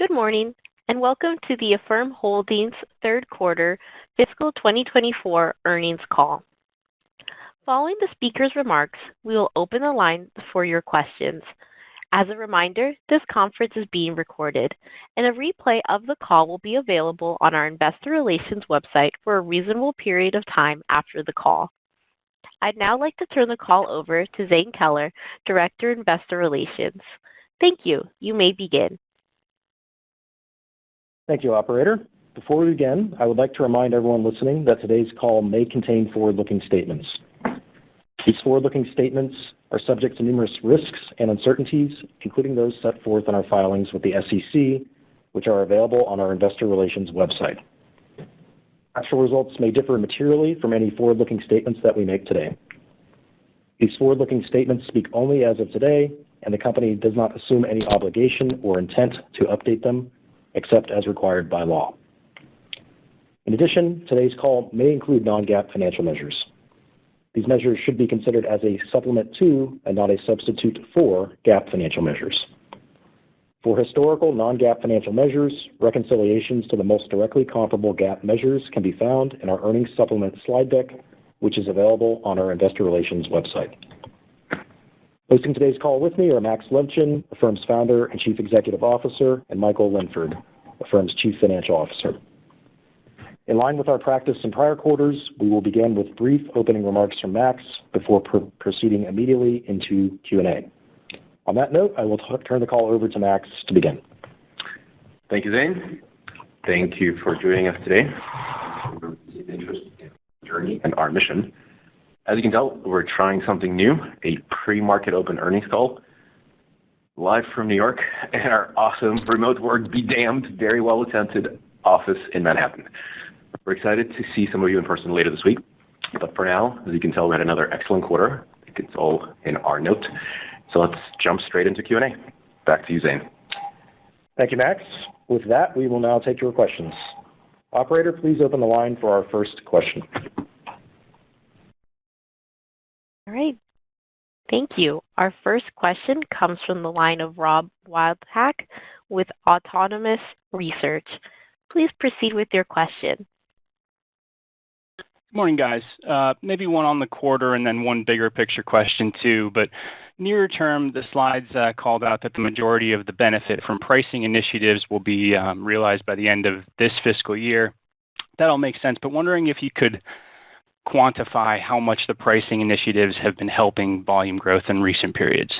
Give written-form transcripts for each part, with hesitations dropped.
Good morning, and welcome to the Affirm Holdings third quarter fiscal 2024 earnings call. Following the speaker's remarks, we will open the line for your questions. As a reminder, this conference is being recorded, and a replay of the call will be available on our investor relations website for a reasonable period of time after the call. I'd now like to turn the call over to Zane Keller, Director, Investor Relations. Thank you. You may begin. Thank you, Operator. Before we begin, I would like to remind everyone listening that today's call may contain forward-looking statements. These forward-looking statements are subject to numerous risks and uncertainties, including those set forth in our filings with the SEC, which are available on our investor relations website. Actual results may differ materially from any forward-looking statements that we make today. These forward-looking statements speak only as of today, and the company does not assume any obligation or intent to update them, except as required by law. In addition, today's call may include non-GAAP financial measures. These measures should be considered as a supplement to and not a substitute for GAAP financial measures. For historical non-GAAP financial measures, reconciliations to the most directly comparable GAAP measures can be found in our earnings supplement slide deck, which is available on our investor relations website. Hosting today's call with me are Max Levchin, Affirm's founder and Chief Executive Officer, and Michael Linford, Affirm's Chief Financial Officer. In line with our practice in prior quarters, we will begin with brief opening remarks from Max before proceeding immediately into Q&A. On that note, I will turn the call over to Max to begin. Thank you, Zane. Thank you for joining us today. We're interested in our journey and our mission. As you can tell, we're trying something new, a pre-market open earnings call, live from New York in our awesome remote work be damned, very well-attended office in Manhattan. We're excited to see some of you in person later this week. But for now, as you can tell, we had another excellent quarter. I think it's all in our note. So let's jump straight into Q&A. Back to you, Zane. Thank you, Max. With that, we will now take your questions. Operator, please open the line for our first question. All right. Thank you. Our first question comes from the line of Rob Wildhack with Autonomous Research. Please proceed with your question. Good morning, guys. Maybe one on the quarter and then one bigger picture question too. But nearer term, the slides called out that the majority of the benefit from pricing initiatives will be realized by the end of this fiscal year. That all makes sense. But wondering if you could quantify how much the pricing initiatives have been helping volume growth in recent periods.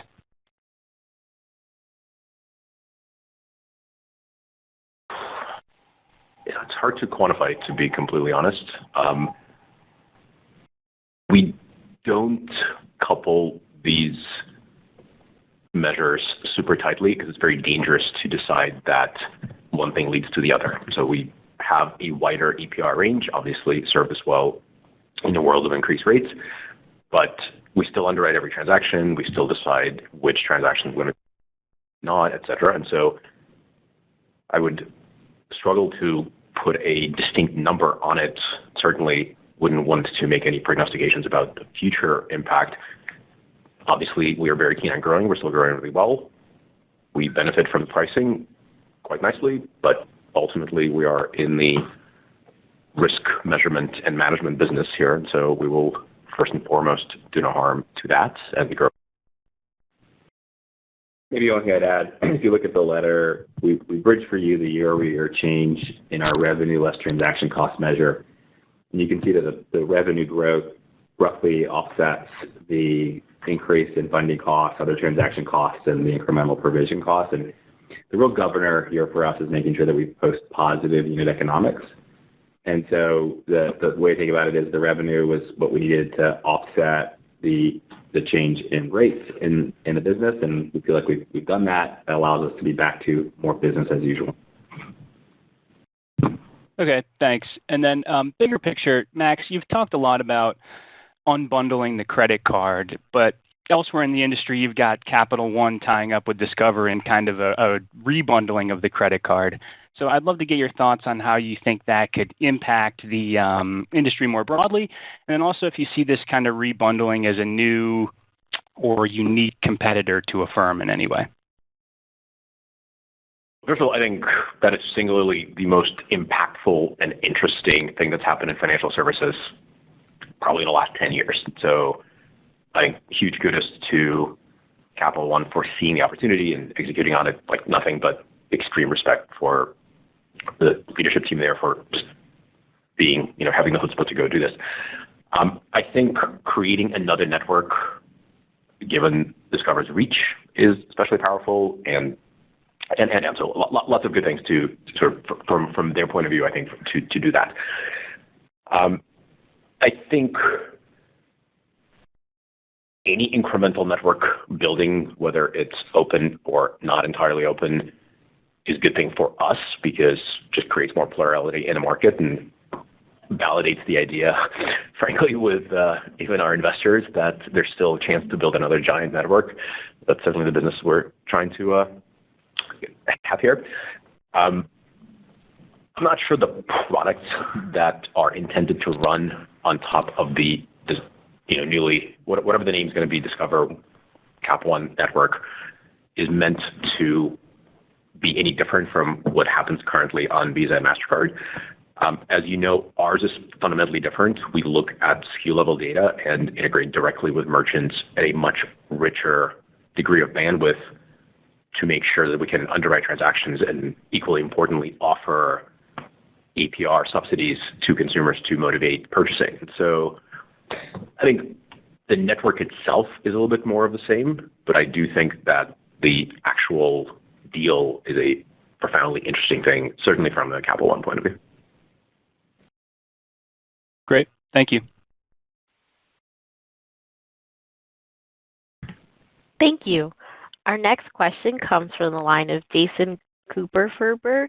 Yeah, it's hard to quantify, to be completely honest. We don't couple these measures super tightly because it's very dangerous to decide that one thing leads to the other. So we have a wider APR range, obviously served us well in the world of increased rates, but we still underwrite every transaction. We still decide which transactions limit not, et cetera. And so I would struggle to put a distinct number on it. Certainly wouldn't want to make any prognostications about the future impact. Obviously, we are very keen on growing. We're still growing really well. We benefit from the pricing quite nicely, but ultimately we are in the risk measurement and management business here. And so we will first and foremost do no harm to that and the growth. Maybe the only thing I'd add, if you look at the letter, we bridged for you the year-over-year change in our revenue less transaction cost measure. And you can see that the revenue growth roughly offsets the increase in funding costs, other transaction costs, and the incremental provision costs. And the real governor here for us is making sure that we post positive unit economics. And so the way to think about it is the revenue was what we needed to offset the change in rates in the business, and we feel like we've done that. That allows us to be back to more business as usual. Okay, thanks. And then bigger picture, Max, you've talked a lot about unbundling the credit card, but elsewhere in the industry, you've got Capital One tying up with Discover in kind of a rebundling of the credit card. So I'd love to get your thoughts on how you think that could impact the industry more broadly, and then also if you see this kind of rebundling as a new or unique competitor to Affirm in any way. First of all, I think that is singularly the most impactful and interesting thing that's happened in financial services probably in the last 10 years. So I think huge kudos to Capital One for seeing the opportunity and executing on it like nothing but extreme respect for the leadership team there for just being, having the chutzpah to go do this. I think creating another network, given Discover's reach, is especially powerful, and so lots of good things to sort of from their point of view, I think, to do that. I think any incremental network building, whether it's open or not entirely open, is a good thing for us because it just creates more plurality in the market and validates the idea, frankly, with even our investors that there's still a chance to build another giant network. That's certainly the business we're trying to have here. I'm not sure the products that are intended to run on top of the newly, whatever the name is going to be, Discover Cap One network, is meant to be any different from what happens currently on Visa and MasterCard. As you know, ours is fundamentally different. We look at SKU level data and integrate directly with merchants at a much richer degree of bandwidth to make sure that we can underwrite transactions and, equally importantly, offer APR subsidies to consumers to motivate purchasing. So I think the network itself is a little bit more of the same, but I do think that the actual deal is a profoundly interesting thing, certainly from the Capital One point of view. Great. Thank you. Thank you. Our next question comes from the line of Jason Kupferberg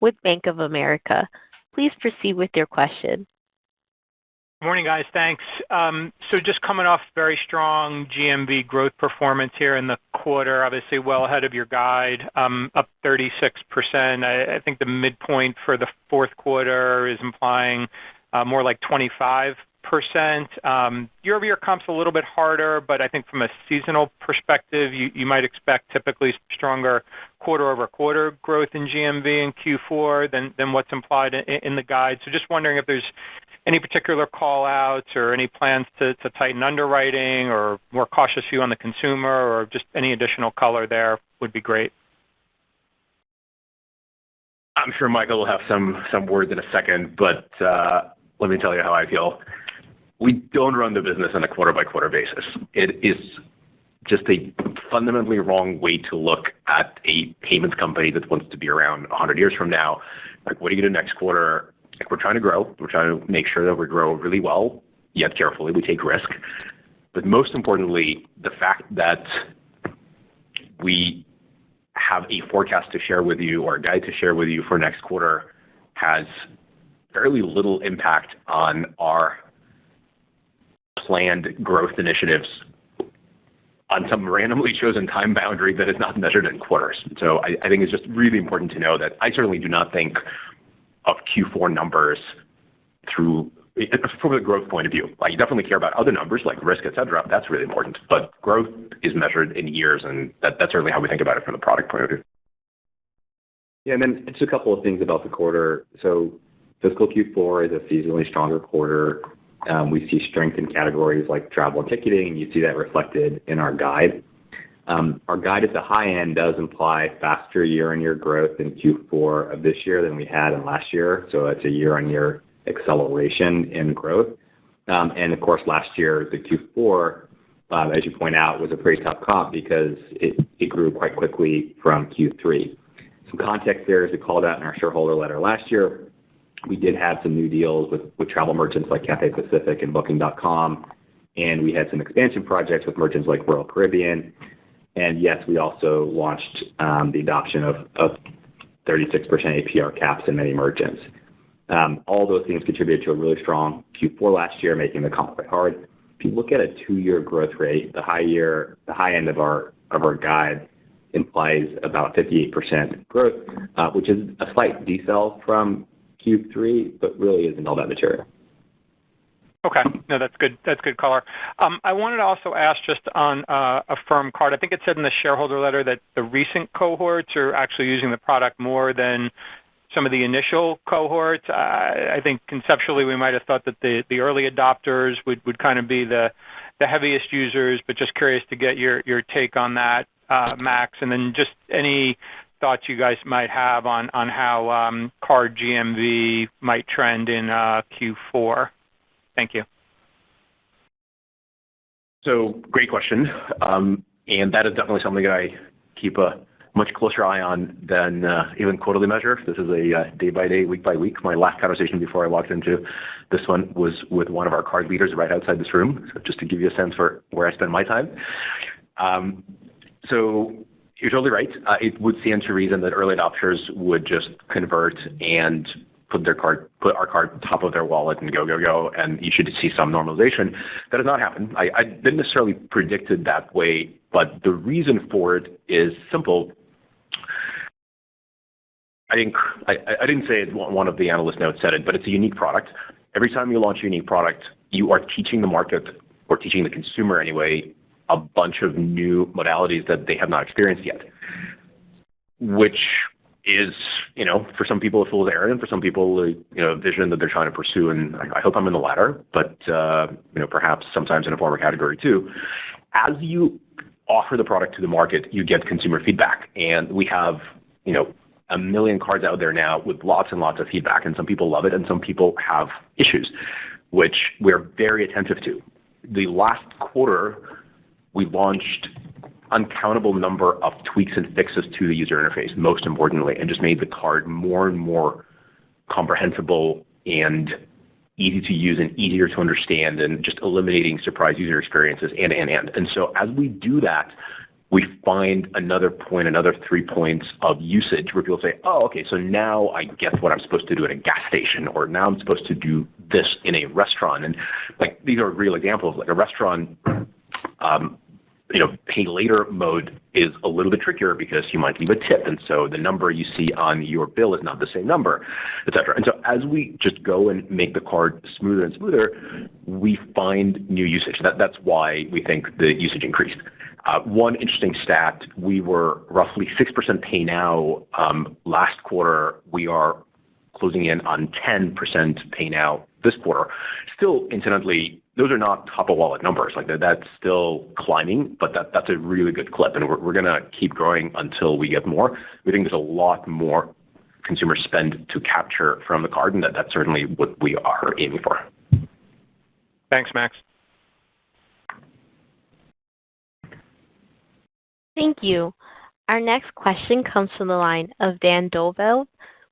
with Bank of America. Please proceed with your question. Morning, guys. Thanks. So just coming off very strong GMV growth performance here in the quarter, obviously well ahead of your guide, up 36%. I think the midpoint for the fourth quarter is implying more like 25%. Year-over-year comp's a little bit harder, but I think from a seasonal perspective, you might expect typically stronger quarter-over-quarter growth in GMV in Q4 than what's implied in the guide. So just wondering if there's any particular call-outs or any plans to tighten underwriting or more cautious view on the consumer, or just any additional color there would be great. I'm sure Michael will have some words in a second, but let me tell you how I feel. We don't run the business on a quarter-by-quarter basis. It is just a fundamentally wrong way to look at a payments company that wants to be around 100 years from now. Like, what are you going to do next quarter? Like, we're trying to grow. We're trying to make sure that we grow really well, yet carefully. We take risk. But most importantly, the fact that we have a forecast to share with you or a guide to share with you for next quarter has fairly little impact on our planned growth initiatives on some randomly chosen time boundary that is not measured in quarters. So I think it's just really important to know that I certainly do not think of Q4 numbers from a growth point of view. Like, you definitely care about other numbers like risk, et cetera. That's really important. But growth is measured in years, and that's certainly how we think about it from the product point of view. Yeah, and then just a couple of things about the quarter. So fiscal Q4 is a seasonally stronger quarter. We see strength in categories like travel and ticketing, and you see that reflected in our guide. Our guide at the high end does imply faster year-on-year growth in Q4 of this year than we had in last year. So it's a year-on-year acceleration in growth. And of course, last year, the Q4, as you point out, was a pretty tough comp because it grew quite quickly from Q3. Some context there, as we called out in our shareholder letter last year, we did have some new deals with travel merchants like Cathay Pacific and Booking.com, and we had some expansion projects with merchants like Royal Caribbean. And yes, we also launched the adoption of 36% APR caps in many merchants. All those things contributed to a really strong Q4 last year, making the comp quite hard. If you look at a 2-year growth rate, the high end of our guide implies about 58% growth, which is a slight decel from Q3, but really isn't all that material. Okay. No, that's good. That's good color. I wanted to also ask just on Affirm Card. I think it said in the shareholder letter that the recent cohorts are actually using the product more than some of the initial cohorts. I think conceptually we might have thought that the early adopters would kind of be the heaviest users, but just curious to get your take on that, Max, and then just any thoughts you guys might have on how card GMV might trend in Q4. Thank you. So great question. And that is definitely something that I keep a much closer eye on than even quarterly measure. This is a day by day, week by week. My last conversation before I walked into this one was with one of our card leaders right outside this room, so just to give you a sense for where I spend my time. So you're totally right. It would stand to reason that early adopters would just convert and put our card top of their wallet and go, and you should see some normalization. That has not happened. I didn't necessarily predict it that way, but the reason for it is simple. I didn't say it, one of the analyst notes said it, but it's a unique product. Every time you launch a unique product, you are teaching the market, or teaching the consumer anyway, a bunch of new modalities that they have not experienced yet, which is, for some people a fool's errand, and for some people, a vision that they're trying to pursue. And I hope I'm in the latter, but perhaps sometimes in a former category too. As you offer the product to the market, you get consumer feedback, and we have, a million cards out there now with lots and lots of feedback, and some people love it, and some people have issues, which we're very attentive to. The last quarter, we launched uncountable number of tweaks and fixes to the user interface, most importantly, and just made the card more and more comprehensible and easy to use and easier to understand, and just eliminating surprise user experiences and so as we do that, we find another 3 points of usage where people say, oh, okay, so now I get what I'm supposed to do at a gas station, or now I'm supposed to do this in a restaurant. And these are real examples. Like a restaurant, pay later mode is a little bit trickier because you might leave a tip, and so the number you see on your bill is not the same number, et cetera. And so as we just go and make the card smoother and smoother, we find new usage. That's why we think the usage increased. One interesting stat, we were roughly 6% pay now. Last quarter, we are closing in on 10% pay now this quarter. Still, incidentally, those are not top-of-wallet numbers. That's still climbing, but that's a really good clip, and we're going to keep growing until we get more. We think there's a lot more consumer spend to capture from the card, and that's certainly what we are aiming for. Thanks, Max. Thank you. Our next question comes from the line of Dan Dolev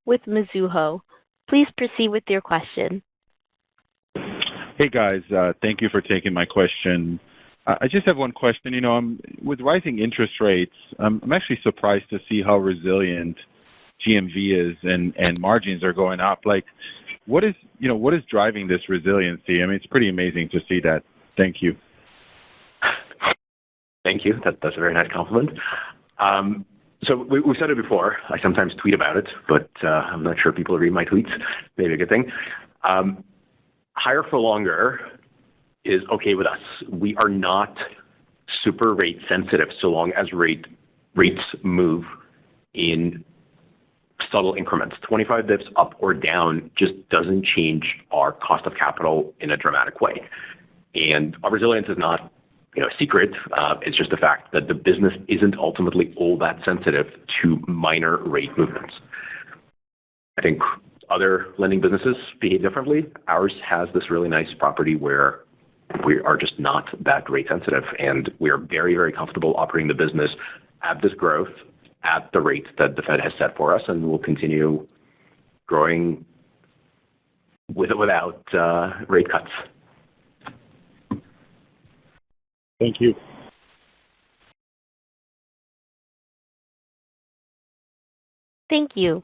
with Mizuho. Please proceed with your question. Hey, guys. Thank you for taking my question. I just have one question. With rising interest rates, I'm actually surprised to see how resilient GMV is and margins are going up. What is driving this resiliency? I mean, it's pretty amazing to see that. Thank you. Thank you. That's a very nice compliment. So we've said it before. I sometimes tweet about it, but I'm not sure people read my tweets. Maybe a good thing. Higher for longer is okay with us. We are not super rate sensitive so long as rates move in subtle increments. 25 bips up or down just doesn't change our cost of capital in a dramatic way. And our resilience is not a secret. It's just the fact that the business isn't ultimately all that sensitive to minor rate movements. I think other lending businesses behave differently. Ours has this really nice property where we are just not that rate sensitive, and we are very, very comfortable operating the business at this growth at the rate that the Fed has set for us, and we'll continue growing without rate cuts. Thank you. Thank you.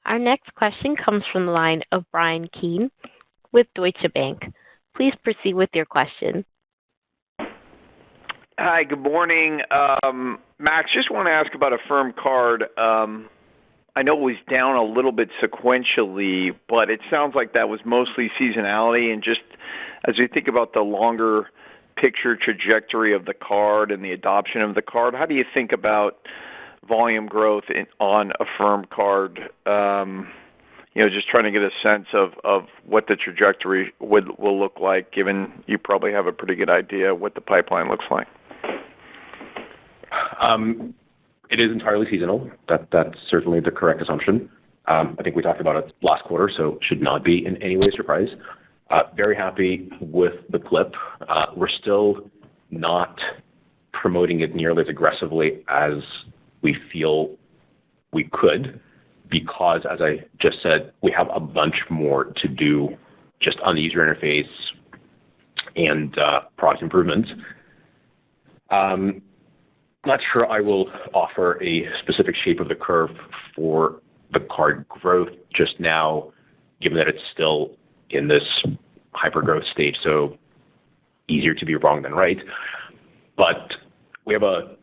Our next question comes from the line of Bryan Keane with Deutsche Bank. Please proceed with your question. Hi, good morning. Max, just want to ask about Affirm Card. I know it was down a little bit sequentially, but it sounds like that was mostly seasonality. And just as we think about the longer picture trajectory of the card and the adoption of the card, how do you think about volume growth on Affirm Card? Just trying to get a sense of what the trajectory will look like, given you probably have a pretty good idea what the pipeline looks like. It is entirely seasonal. That's certainly the correct assumption. I think we talked about it last quarter, so should not be in any way a surprise. Very happy with the clip. We're still not promoting it nearly as aggressively as we feel we could, because, as I just said, we have a bunch more to do just on the user interface and product improvements. Not sure I will offer a specific shape of the curve for the card growth just now, given that it's still in this hyper-growth stage, so easier to be wrong than right. But we have a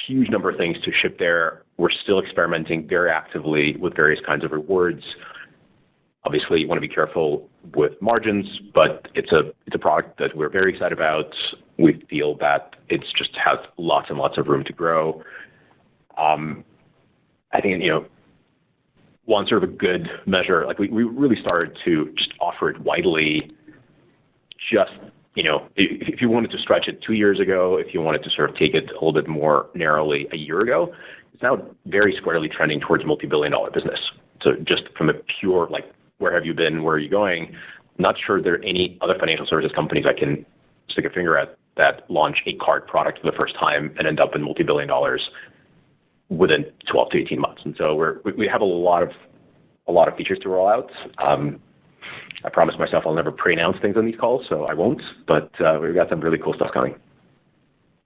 huge number of things to ship there. We're still experimenting very actively with various kinds of rewards. Obviously, you want to be careful with margins, but it's a product that we're very excited about. We feel that it just has lots and lots of room to grow. I think, one sort of a good measure, like we really started to just offer it widely just, if you wanted to stretch it 2 years ago, if you wanted to sort of take it a little bit more narrowly a year ago, it's now very squarely trending towards multi-billion-dollar business. So just from a pure, where have you been, where are you going, I'm not sure there are any other financial services companies I can stick a finger at that launch a card product for the first time and end up in multi-billion dollars within 12 to 18 months. And so we have a lot of features to roll out. I promised myself I'll never pre-announce things on these calls, so I won't, but we've got some really cool stuff coming.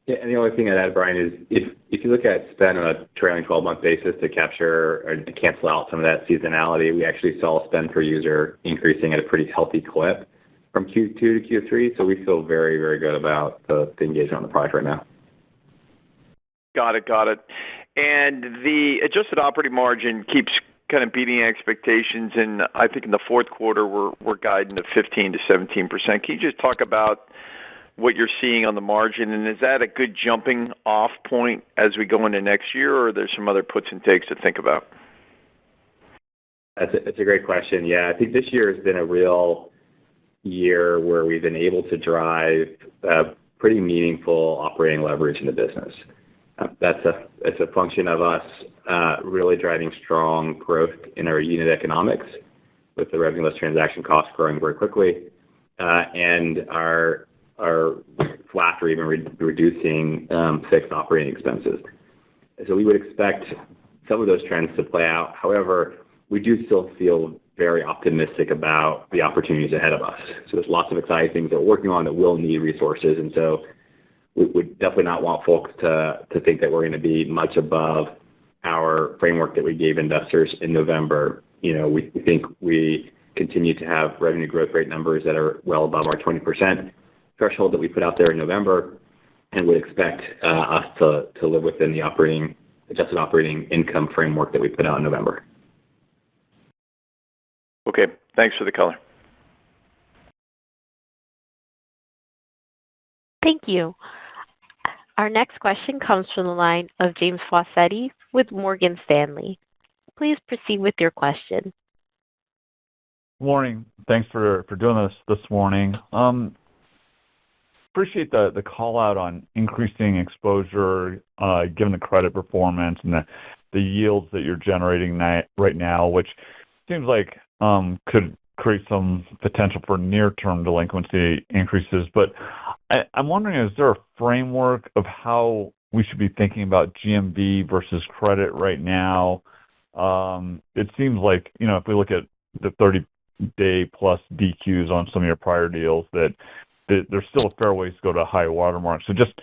Yeah, and the only thing I'd add, Brian, is if you look at spend on a trailing 12-month basis to capture or to cancel out some of that seasonality, we actually saw spend per user increasing at a pretty healthy clip from Q2 to Q3, so we feel very, very good about the engagement on the product right now. Got it. And the adjusted operating margin keeps kind of beating expectations, and I think in the fourth quarter we're guiding to 15 to 17%. Can you just talk about what you're seeing on the margin, and is that a good jumping off point as we go into next year, or are there some other puts and takes to think about? That's a great question. Yeah, I think this year has been a real year where we've been able to drive pretty meaningful operating leverage in the business. It's a function of us really driving strong growth in our unit economics, with the revenue less transaction costs growing very quickly, and our flat or even reducing fixed operating expenses. So we would expect some of those trends to play out. However, we do still feel very optimistic about the opportunities ahead of us. So there's lots of exciting things that we're working on that will need resources, and so we would definitely not want folks to think that we're going to be much above our framework that we gave investors in November. We think we continue to have revenue growth rate numbers that are well above our 20% threshold that we put out there in November, and would expect us to live within the adjusted operating income framework that we put out in November. Okay, thanks for the color. Thank you. Our next question comes from the line of James Faucette with Morgan Stanley. Please proceed with your question. Morning. Thanks for doing this morning. Appreciate the call out on increasing exposure given the credit performance and the yields that you're generating right now, which seems like could create some potential for near-term delinquency increases. But I'm wondering, is there a framework of how we should be thinking about GMV versus credit right now? It seems like, if we look at the 30-day plus DQs on some of your prior deals, that there's still a fair ways to go to high watermark. So just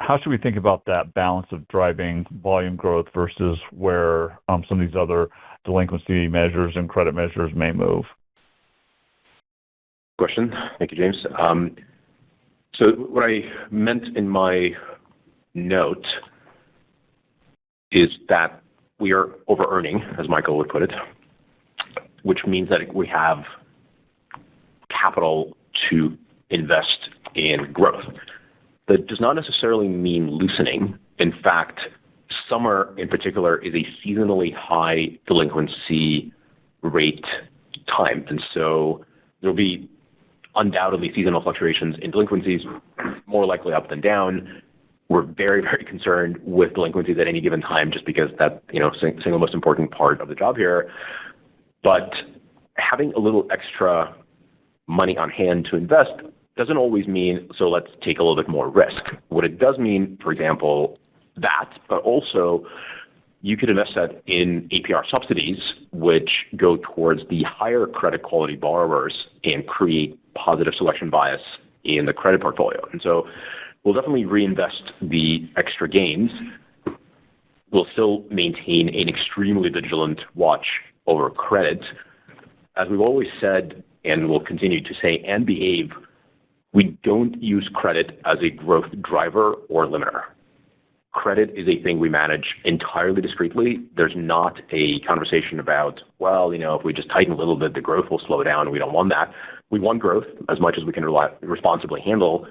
how should we think about that balance of driving volume growth versus where some of these other delinquency measures and credit measures may move? Question. Thank you, James. So what I meant in my note is that we are over-earning, as Michael would put it, which means that we have capital to invest in growth. That does not necessarily mean loosening. In fact, summer in particular is a seasonally high delinquency rate time. And so there'll be undoubtedly seasonal fluctuations in delinquencies, more likely up than down. We're very, very concerned with delinquencies at any given time just because that's, single most important part of the job here. But having a little extra money on hand to invest doesn't always mean, so let's take a little bit more risk. What it does mean, for example, that, but also you could invest that in APR subsidies, which go towards the higher credit quality borrowers and create positive selection bias in the credit portfolio. And so we'll definitely reinvest the extra gains. We'll still maintain an extremely vigilant watch over credit. As we've always said, and will continue to say and behave, we don't use credit as a growth driver or limiter. Credit is a thing we manage entirely discreetly. There's not a conversation about, well, if we just tighten a little bit, the growth will slow down. We don't want that. We want growth as much as we can responsibly handle,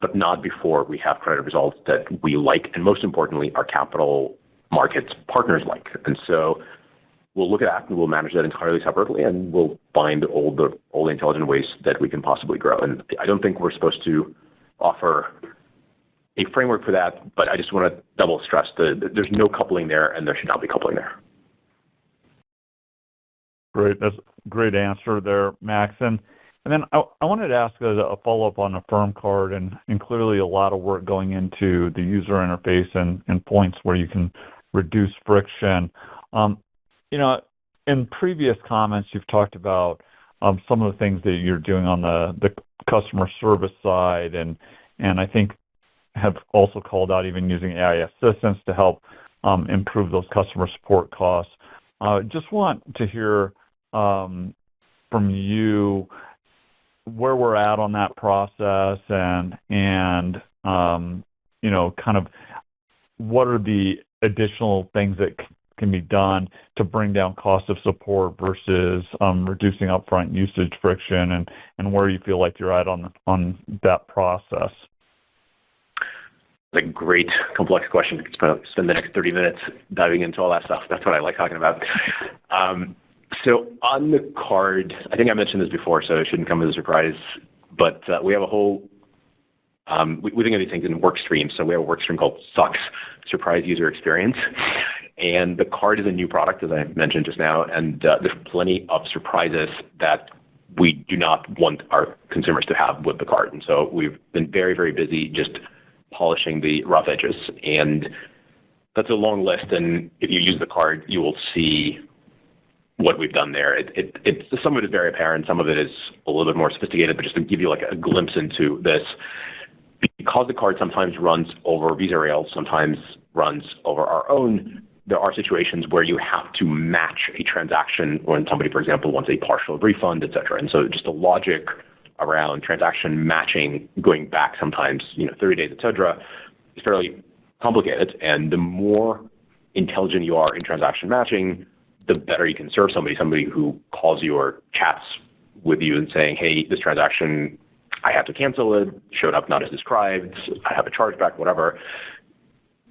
but not before we have credit results that we like, and most importantly, our capital markets partners like. And so we'll look at that and we'll manage that entirely separately, and we'll find all the intelligent ways that we can possibly grow. And I don't think we're supposed to offer a framework for that, but I just want to double stress that there's no coupling there, and there should not be coupling there. Great. That's a great answer there, Max. And then I wanted to ask a follow-up on Affirm Card, and clearly a lot of work going into the user interface and points where you can reduce friction. In previous comments, you've talked about some of the things that you're doing on the customer service side, and I think have also called out even using AI assistants to help improve those customer support costs. Just want to hear from you where we're at on that process, and kind of what are the additional things that can be done to bring down cost of support versus reducing upfront usage friction, and where you feel like you're at on that process. A great complex question. We could spend the next 30 minutes diving into all that stuff. That's what I like talking about. So on the card, I think I mentioned this before, so it shouldn't come as a surprise, but we have a whole, we think of these things in work streams. So we have a work stream called SUX, Surprise User Experience. And the card is a new product, as I mentioned just now, and there's plenty of surprises that we do not want our consumers to have with the card. And so we've been very, very busy just polishing the rough edges. And that's a long list, and if you use the card, you will see what we've done there. Some of it is very apparent, some of it is a little bit more sophisticated, but just to give you like a glimpse into this, because the card sometimes runs over Visa rails, sometimes runs over our own, there are situations where you have to match a transaction when somebody, for example, wants a partial refund, et cetera. And so just the logic around transaction matching going back sometimes 30 days, et cetera, is fairly complicated. And the more intelligent you are in transaction matching, the better you can serve somebody who calls you or chats with you and saying, hey, this transaction, I have to cancel it, showed up not as described, I have a chargeback, whatever.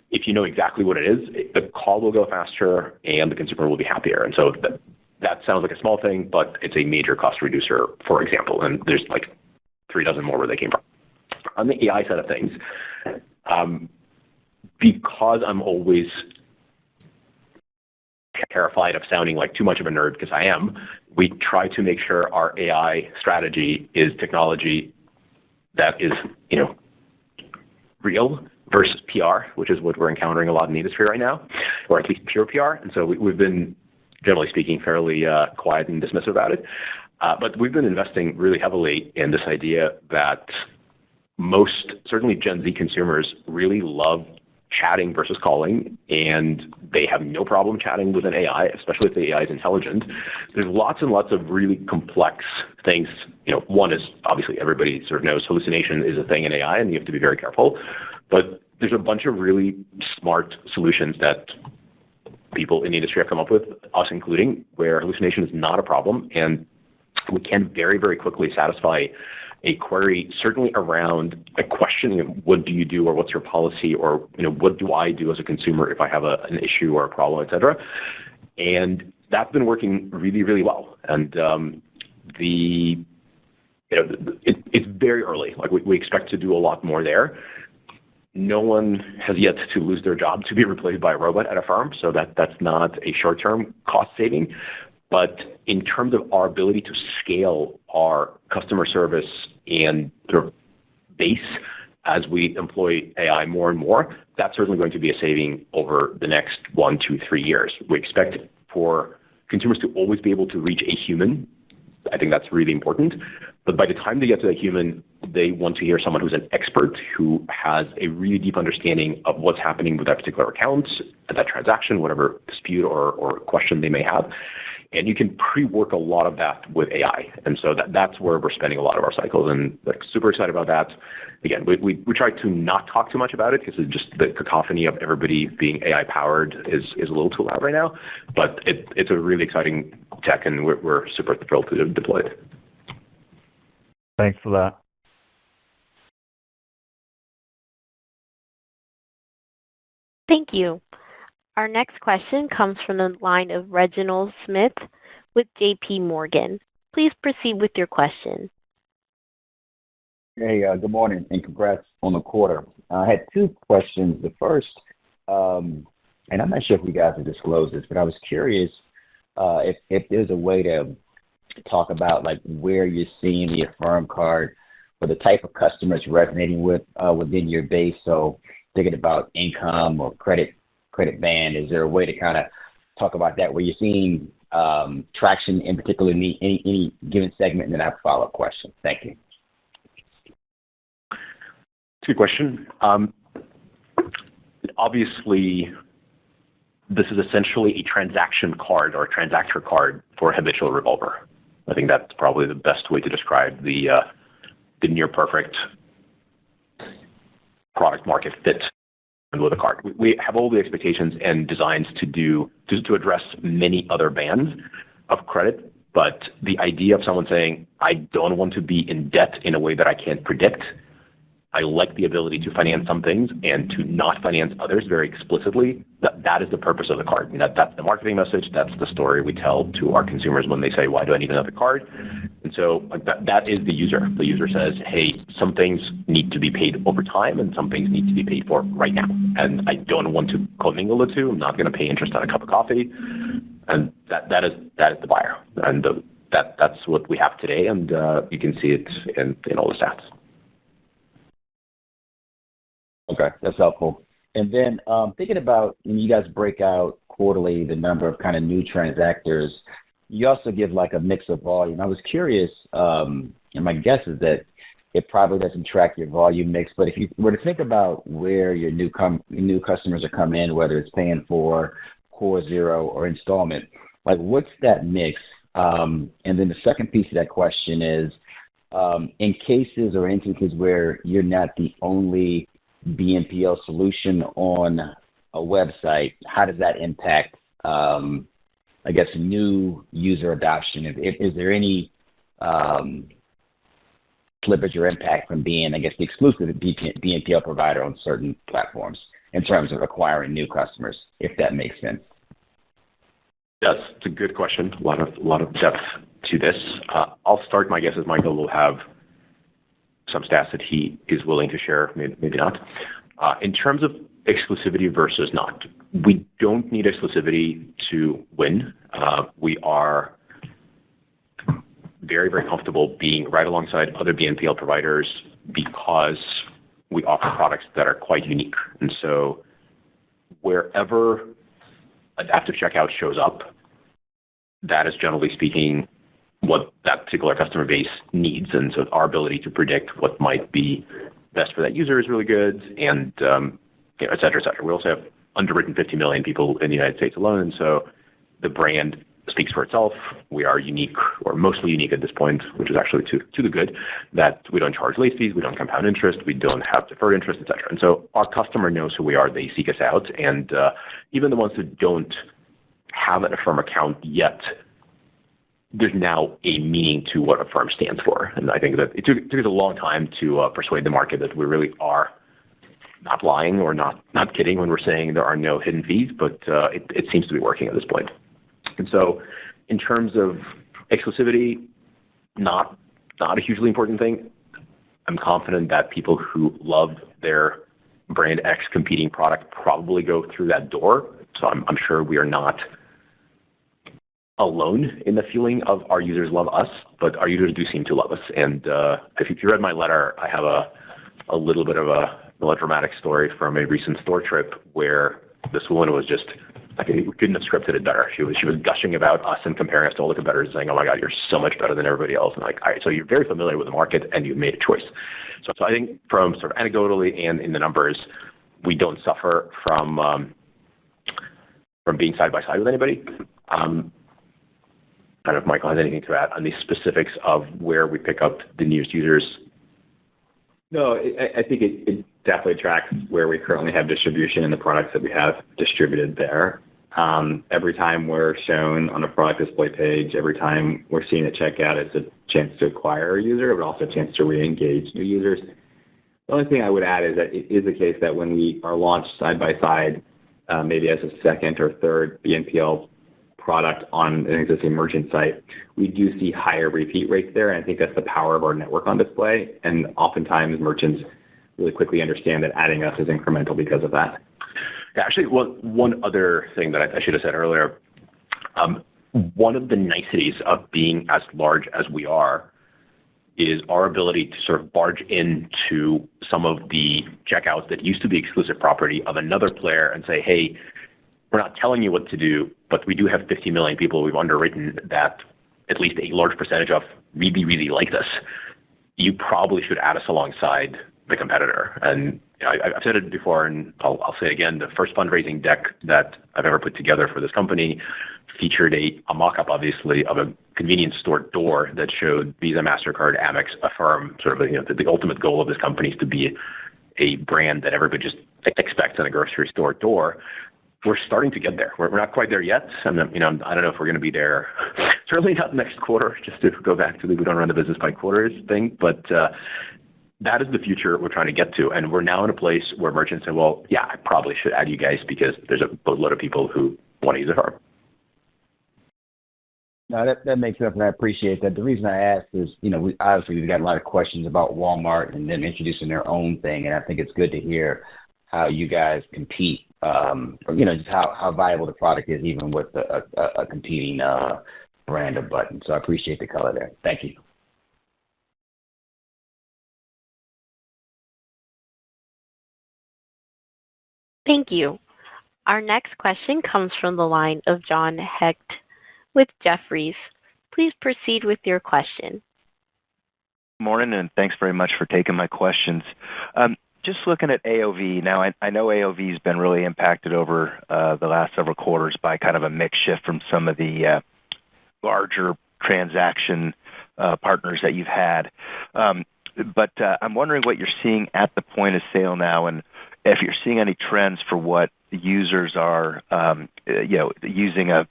If you know exactly what it is, the call will go faster and the consumer will be happier. And so that sounds like a small thing, but it's a major cost reducer, for example, and there's like 3 dozen more where they came from. On the AI side of things, because I'm always terrified of sounding like too much of a nerd, because I am, we try to make sure our AI strategy is technology that is, real versus PR, which is what we're encountering a lot in the industry right now, or at least pure PR. And so we've been, generally speaking, fairly quiet and dismissive about it. But we've been investing really heavily in this idea that most, certainly Gen Z consumers, really love chatting versus calling, and they have no problem chatting with an AI, especially if the AI is intelligent. There's lots and lots of really complex things. One is obviously everybody sort of knows hallucination is a thing in AI, and you have to be very careful. But there's a bunch of really smart solutions that people in the industry have come up with, us including, where hallucination is not a problem, and we can very, very quickly satisfy a query, certainly around a question, what do you do, or what's your policy, or what do I do as a consumer if I have an issue or a problem, et cetera. And that's been working really, really well. And it's very early. Like we expect to do a lot more there. No one has yet to lose their job to be replaced by a robot at a firm, so that's not a short-term cost saving. But in terms of our ability to scale our customer service and sort of base as we employ AI more and more, that's certainly going to be a saving over the next 1, 2, 3 years. We expect for consumers to always be able to reach a human. I think that's really important. But by the time they get to the human, they want to hear someone who's an expert, who has a really deep understanding of what's happening with that particular account, that transaction, whatever dispute or question they may have. And you can pre-work a lot of that with AI. And so that's where we're spending a lot of our cycles, and super excited about that. Again, we try to not talk too much about it because it's just the cacophony of everybody being AI powered is a little too loud right now. But it's a really exciting tech, and we're super thrilled to deploy it. Thanks for that. Thank you. Our next question comes from the line of Reginald Smith with J.P. Morgan. Please proceed with your question. Hey, good morning, and congrats on the quarter. I had 2 questions. The first, and I'm not sure if you guys have disclosed this, but I was curious if there's a way to talk about like where you're seeing the Affirm card or the type of customers resonating with within your base. So thinking about income or credit band, is there a way to kind of talk about that where you're seeing traction in particular in any given segment? And then I have a follow-up question. Thank you. Good question. Obviously, this is essentially a transaction card or a transactor card for a habitual revolver. I think that's probably the best way to describe the near perfect product market fit with a card. We have all the expectations and designs to address many other bands of credit, but the idea of someone saying, I don't want to be in debt in a way that I can't predict. I like the ability to finance some things and to not finance others very explicitly. That is the purpose of the card. That's the marketing message. That's the story we tell to our consumers when they say, why do I need another card? And so that is the user. The user says, hey, some things need to be paid over time and some things need to be paid for right now. And I don't want to commingle the two. I'm not going to pay interest on a cup of coffee. And that is the buyer. And that's what we have today. And you can see it in all the stats. Okay, that's helpful. And then thinking about when you guys break out quarterly the number of kind of new transactors, you also give like a mix of volume. I was curious, and my guess is that it probably doesn't track your volume mix, but if you were to think about where your new customers are coming in, whether it's paying for Core, Zero, or installment, like what's that mix? And then the second piece of that question is, in cases or instances where you're not the only BNPL solution on a website, how does that impact, I guess, new user adoption? Is there any slippage or impact from being, I guess, the exclusive BNPL provider on certain platforms in terms of acquiring new customers, if that makes sense? That's a good question. A lot of depth to this. I'll start. My guess is Michael will have some stats that he is willing to share, maybe not. In terms of exclusivity versus not, we don't need exclusivity to win. We are very, very comfortable being right alongside other BNPL providers because we offer products that are quite unique. And so wherever adaptive checkout shows up, that is generally speaking what that particular customer base needs. And so our ability to predict what might be best for that user is really good, and et cetera, et cetera. We also have underwritten 50 million people in the United States alone, and so the brand speaks for itself. We are unique, or mostly unique at this point, which is actually to the good, that we don't charge late fees, we don't compound interest, we don't have deferred interest, et cetera. And so our customer knows who we are, they seek us out, and even the ones who don't have an Affirm account yet, there's now a meaning to what Affirm stands for. And I think that it took us a long time to persuade the market that we really are not lying or not kidding when we're saying there are no hidden fees, but it seems to be working at this point. And so in terms of exclusivity, not a hugely important thing. I'm confident that people who love their brand X competing product probably go through that door. So I'm sure we are not alone in the feeling of our users love us, but our users do seem to love us. And if you read my letter, I have a little bit of a melodramatic story from a recent store trip where this woman was just, I think we couldn't have scripted it better. She was gushing about us and comparing us to all the competitors, saying, "Oh my God, you're so much better than everybody else." And like, all right, so you're very familiar with the market and you've made a choice. So I think from sort of anecdotally and in the numbers, we don't suffer from being side by side with anybody. I don't know if Michael has anything to add on the specifics of where we pick up the newest users. No, I think it definitely tracks where we currently have distribution and the products that we have distributed there. Every time we're shown on a product display page, every time we're seeing a checkout, it's a chance to acquire a user, but also a chance to re-engage new users. The only thing I would add is that it is the case that when we are launched side by side, maybe as a second or third BNPL product on an existing merchant site, we do see higher repeat rates there, and I think that's the power of our network on display. And oftentimes merchants really quickly understand that adding us is incremental because of that. Yeah, actually, one other thing that I should have said earlier, one of the niceties of being as large as we are is our ability to sort of barge into some of the checkouts that used to be exclusive property of another player and say, hey, we're not telling you what to do, but we do have 50 million people we've underwritten that at least a large percentage of really, really like this. You probably should add us alongside the competitor. And I've said it before, and I'll say it again, the first fundraising deck that I've ever put together for this company featured a mock-up, obviously, of a convenience store door that showed Visa, MasterCard, Amex, Affirm, sort of the ultimate goal of this company is to be a brand that everybody just expects in a grocery store door. We're starting to get there. We're not quite there yet. And I don't know if we're going to be there. Certainly not next quarter, just to go back to the we don't run the business by quarters thing. But that is the future we're trying to get to. And we're now in a place where merchants say, well, yeah, I probably should add you guys because there's a boatload of people who want to use Affirm. No, that makes sense, and I appreciate that. The reason I asked is, we've got a lot of questions about Walmart and them introducing their own thing, and I think it's good to hear how you guys compete, just how viable the product is even with a competing brand or button. So I appreciate the color there. Thank you. Thank you. Our next question comes from the line of John Hecht with Jefferies. Please proceed with your question. Morning, and thanks very much for taking my questions. Just looking at AOV, now I know AOV has been really impacted over the last several quarters by kind of a mix shift from some of the larger transaction partners that you've had. But I'm wondering what you're seeing at the point of sale now, and if you're seeing any trends for what users are, using a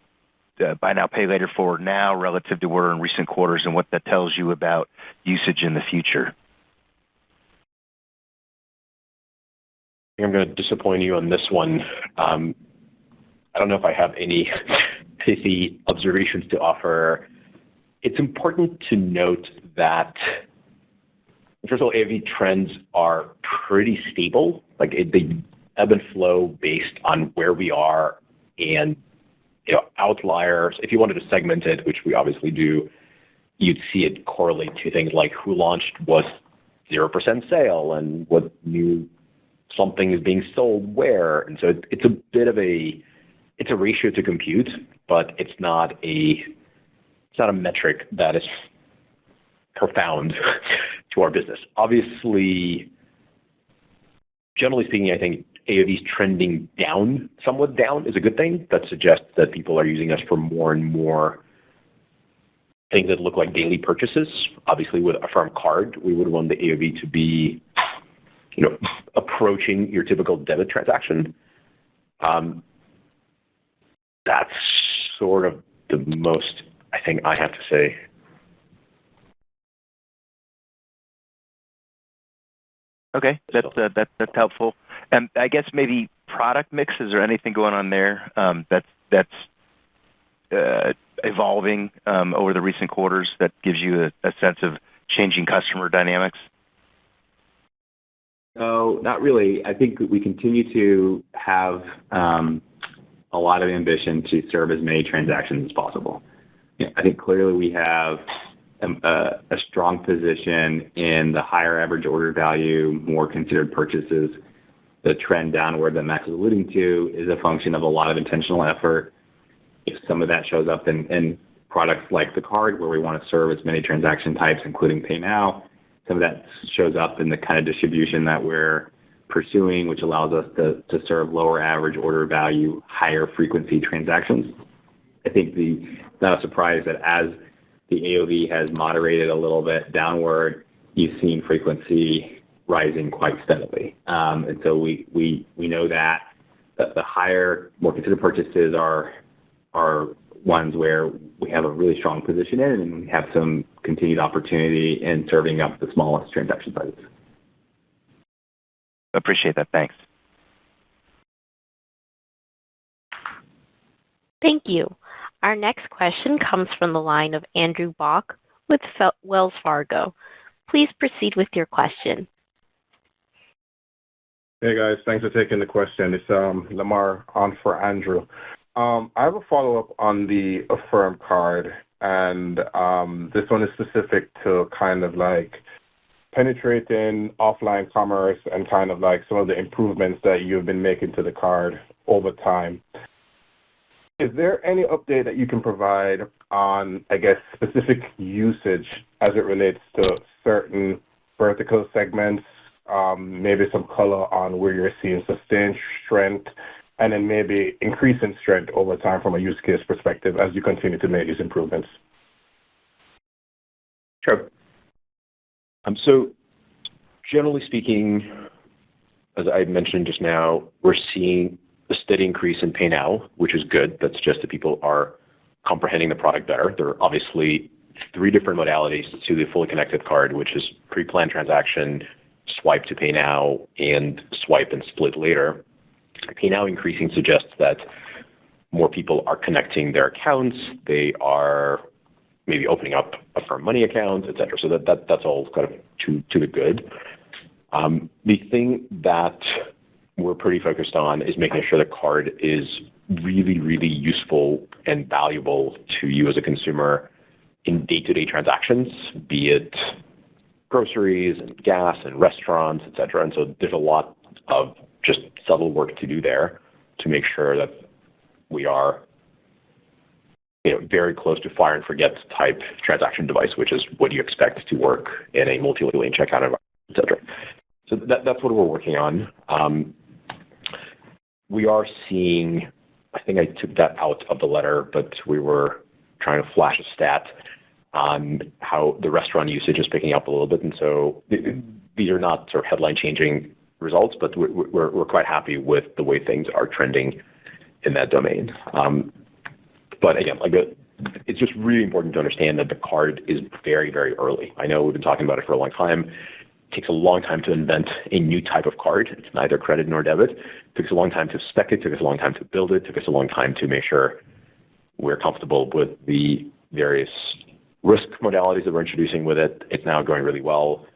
buy now, pay later for now relative to where in recent quarters, and what that tells you about usage in the future. I'm going to disappoint you on this one. I don't know if I have any pithy observations to offer. It's important to note that, first of all, AOV trends are pretty stable. Like they ebb and flow based on where we are, and outliers. If you wanted to segment it, which we obviously do, you'd see it correlate to things like who launched was 0% sale and what new something is being sold where. And so it's a bit of it's a ratio to compute, but it's not a metric that is profound to our business. Obviously, generally speaking, I think AOV's trending down, somewhat down, is a good thing. That suggests that people are using us for more and more things that look like daily purchases. Obviously, with Affirm Card, we would want the AOV to be, approaching your typical debit transaction. That's sort of the most I think I have to say. Okay, that's helpful. And I guess maybe product mix. Is there anything going on there that's evolving over the recent quarters that gives you a sense of changing customer dynamics? No, not really. I think we continue to have a lot of ambition to serve as many transactions as possible. I think clearly we have a strong position in the higher average order value, more considered purchases. The trend downward that Max is alluding to is a function of a lot of intentional effort. If some of that shows up in products like the card, where we want to serve as many transaction types, including Pay Now, some of that shows up in the kind of distribution that we're pursuing, which allows us to serve lower average order value, higher frequency transactions. I think not a surprise that as the AOV has moderated a little bit downward, you've seen frequency rising quite steadily. And so we know that the higher, more considered purchases are ones where we have a really strong position in, and we have some continued opportunity in serving up the smallest transaction sizes. Appreciate that. Thanks. Thank you. Our next question comes from the line of Andrew Bach with Wells Fargo. Please proceed with your question. Hey, guys. Thanks for taking the question. It's Lamar on for Andrew. I have a follow-up on the Affirm card, and this one is specific to kind of like penetrating offline commerce and kind of like some of the improvements that you've been making to the card over time. Is there any update that you can provide on, I guess, specific usage as it relates to certain vertical segments, maybe some color on where you're seeing sustained strength, and then maybe increasing strength over time from a use case perspective as you continue to make these improvements? Sure. So generally speaking, as I mentioned just now, we're seeing a steady increase in Pay Now, which is good. That's just that people are comprehending the product better. There are obviously 3 different modalities to the fully connected card, which is pre-planned transaction, swipe to Pay Now, and swipe and split later. Pay Now increasing suggests that more people are connecting their accounts. They are maybe opening up Affirm Money accounts, et cetera. So that's all kind of to the good. The thing that we're pretty focused on is making sure the card is really, really useful and valuable to you as a consumer in day-to-day transactions, be it groceries and gas and restaurants, et cetera. And so there's a lot of just subtle work to do there to make sure that we are very close to fire and forget type transaction device, which is what you expect to work in a multi-lane checkout environment, et cetera. So that's what we're working on. We are seeing, I think I took that out of the letter, but we were trying to flash a stat on how the restaurant usage is picking up a little bit. And so these are not sort of headline-changing results, but we're quite happy with the way things are trending in that domain. But again, it's just really important to understand that the card is very, very early. I know we've been talking about it for a long time. It takes a long time to invent a new type of card. It's neither credit nor debit. It took us a long time to spec it. It took us a long time to build it. It took us a long time to make sure we're comfortable with the various risk modalities that we're introducing with it. It's now going really well.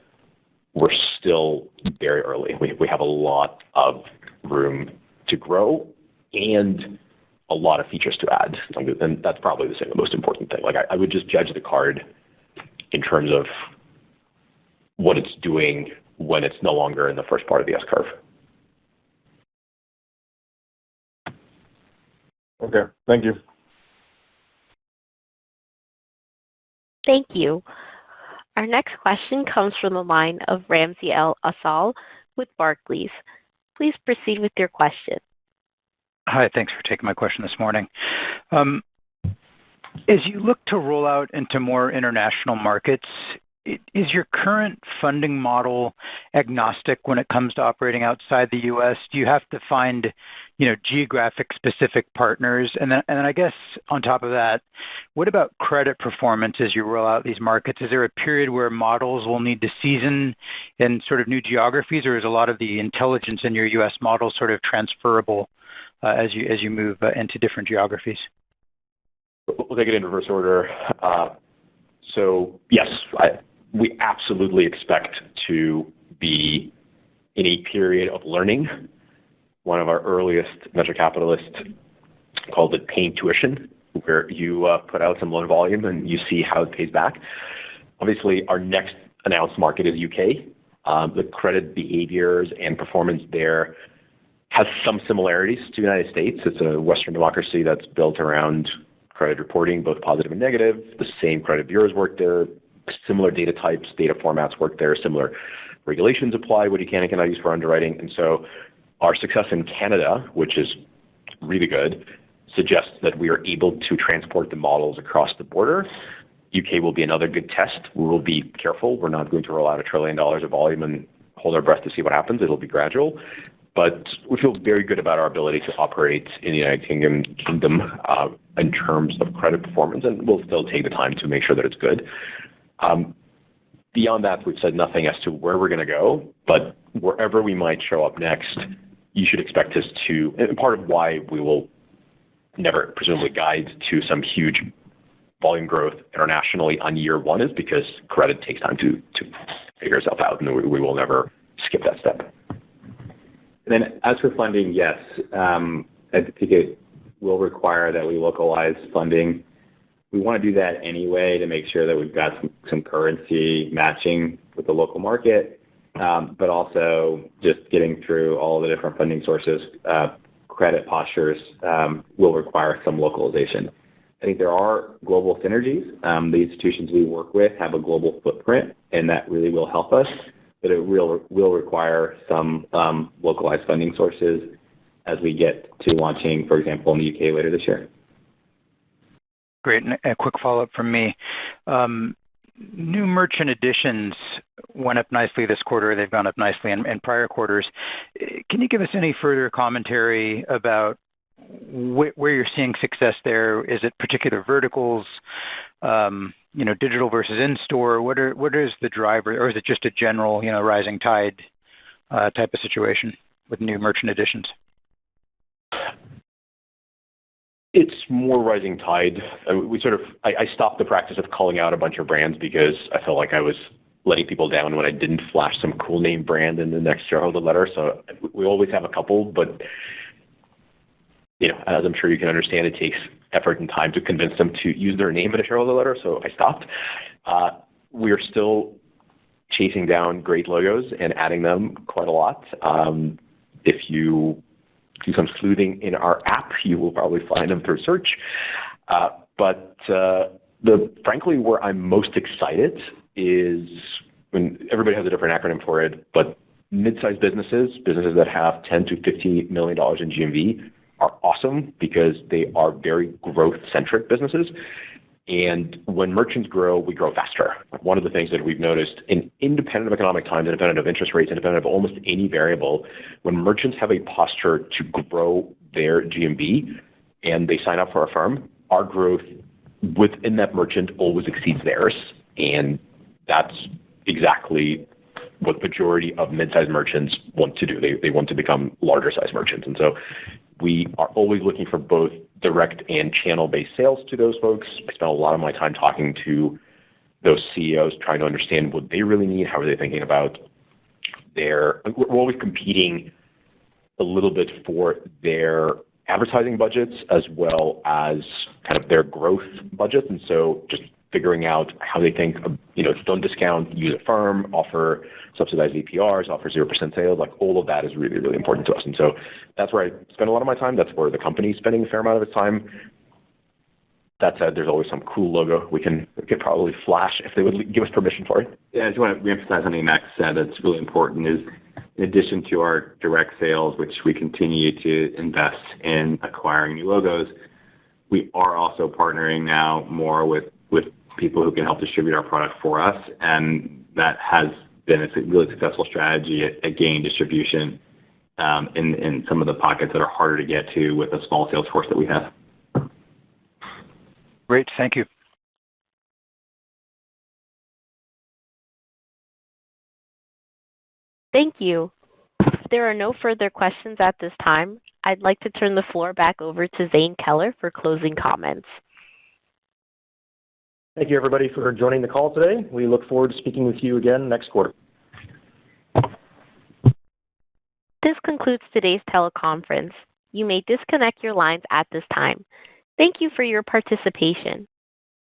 We're still very early. We have a lot of room to grow and a lot of features to add. And that's probably the most important thing. I would just judge the card in terms of what it's doing when it's no longer in the first part of the S-curve. Okay. Thank you. Thank you. Our next question comes from the line of Ramsey El-Assal with Barclays. Please proceed with your question. Hi, thanks for taking my question this morning. As you look to roll out into more international markets, is your current funding model agnostic when it comes to operating outside the U.S.? Do you have to find, geographic specific partners? And then I guess on top of that, what about credit performance as you roll out these markets? Is there a period where models will need to season in sort of new geographies, or is a lot of the intelligence in your U.S. model sort of transferable as you move into different geographies? We'll take it in reverse order. So yes, we absolutely expect to be in a period of learning. One of our earliest venture capitalists called it paying tuition, where you put out some loan volume and you see how it pays back. Obviously, our next announced market is UK. The credit behaviors and performance there has some similarities to the United States. It's a Western democracy that's built around credit reporting, both positive and negative. The same credit bureaus work there. Similar data types, data formats work there. Similar regulations apply, what you can and cannot use for underwriting. And so our success in Canada, which is really good, suggests that we are able to transport the models across the border. UK will be another good test. We will be careful. We're not going to roll out $1 trillion of volume and hold our breath to see what happens. It'll be gradual. But we feel very good about our ability to operate in the United Kingdom in terms of credit performance, and we'll still take the time to make sure that it's good. Beyond that, we've said nothing as to where we're going to go, but wherever we might show up next, you should expect us to, and part of why we will never presumably guide to some huge volume growth internationally on year one is because credit takes time to figure itself out, and we will never skip that step. And then as for funding, yes, I think it will require that we localize funding. We want to do that anyway to make sure that we've got some currency matching with the local market, but also just getting through all the different funding sources, credit postures will require some localization. I think there are global synergies. The institutions we work with have a global footprint, and that really will help us, but it will require some localized funding sources as we get to launching, for example, in the UK later this year. Great. And a quick follow-up from me. New merchant additions went up nicely this quarter. They've gone up nicely in prior quarters. Can you give us any further commentary about where you're seeing success there? Is it particular verticals, digital versus in-store? What is the driver, or is it just a general, rising tide type of situation with new merchant additions? It's more rising tide. I stopped the practice of calling out a bunch of brands because I felt like I was letting people down when I didn't flash some cool name brand in the next shareholder letter. So we always have a couple, but as I'm sure you can understand, it takes effort and time to convince them to use their name in a shareholder letter. So I stopped. We are still chasing down great logos and adding them quite a lot. If you do some sleuthing in our app, you will probably find them through search. But frankly, where I'm most excited is when everybody has a different acronym for it, but mid-sized businesses that have $10 to $50 million in GMV are awesome because they are very growth-centric businesses. And when merchants grow, we grow faster. One of the things that we've noticed in independent of economic times, independent of interest rates, independent of almost any variable, when merchants have a posture to grow their GMV and they sign up for Affirm, our growth within that merchant always exceeds theirs. And that's exactly what the majority of mid-sized merchants want to do. They want to become larger-sized merchants. And so we are always looking for both direct and channel-based sales to those folks. I spend a lot of my time talking to those CEOs, trying to understand what they really need, how are they thinking about we're always competing a little bit for their advertising budgets as well as kind of their growth budgets. And so just figuring out how they think, don't discount, use Affirm, offer subsidized APRs, offer 0% sales, like all of that is really, really important to us. And so that's where I spend a lot of my time. That's where the company is spending a fair amount of its time. That said, there's always some cool logo we could probably flash if they would give us permission for it. Yeah, I just want to reemphasize something Max said that's really important is in addition to our direct sales, which we continue to invest in acquiring new logos, we are also partnering now more with people who can help distribute our product for us, and that has been a really successful strategy at gaining distribution in some of the pockets that are harder to get to with a small sales force that we have. Great. Thank you. Thank you. If there are no further questions at this time, I'd like to turn the floor back over to Zane Keller for closing comments. Thank you, everybody, for joining the call today. We look forward to speaking with you again next quarter. This concludes today's teleconference. You may disconnect your lines at this time. Thank you for your participation.